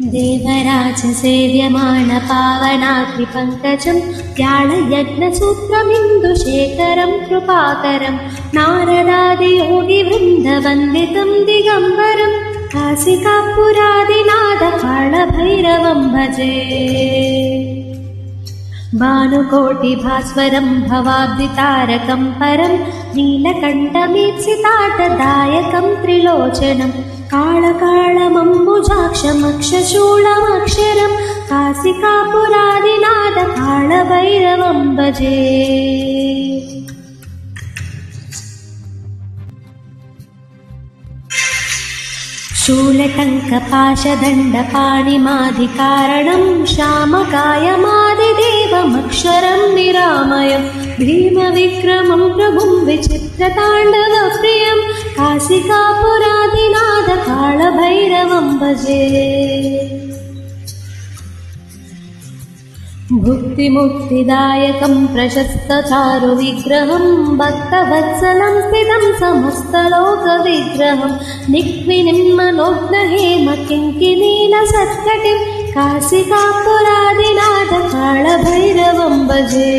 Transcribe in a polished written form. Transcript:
देवराज सेव्यमाण पावनाग्निपङ्कजं व्याळयज्ञसूत्रमिन्दुशेखरं कृपाकरं नारदादियोगिवृन्दवन्दितं दिगम्बरं काशिकापुरादिनाथकालभैरवं भजे भानुकोटिभास्वरं भवाब्धितारकं परं नीलकण्ठमीप्सिताटदायकं त्रिलोचनं कालकालमम्बुजाक्षमक्षशूलमक्षरं काशिकापुरादिनाथकालभैरवं भजे शूलटङ्कपाशदण्डपाणिमाधिकारणं श्यामकायमादिदेवमक्षरं निरामयं भीमविक्रमं प्रभुं विचित्रताण्डवप्रियं काशिकापुरादिनाथकालभैरवं भजे भुक्तिमुक्तिदायकं प्रशस्तचारुविग्रहं भक्तवत्सलं स्थितं समस्तलोकविग्रहं निक्विनिम्मनोग्नहेमकिङ्किनीलसत्कटिं काशिकापुरादिनाथकालभैरवं भजे।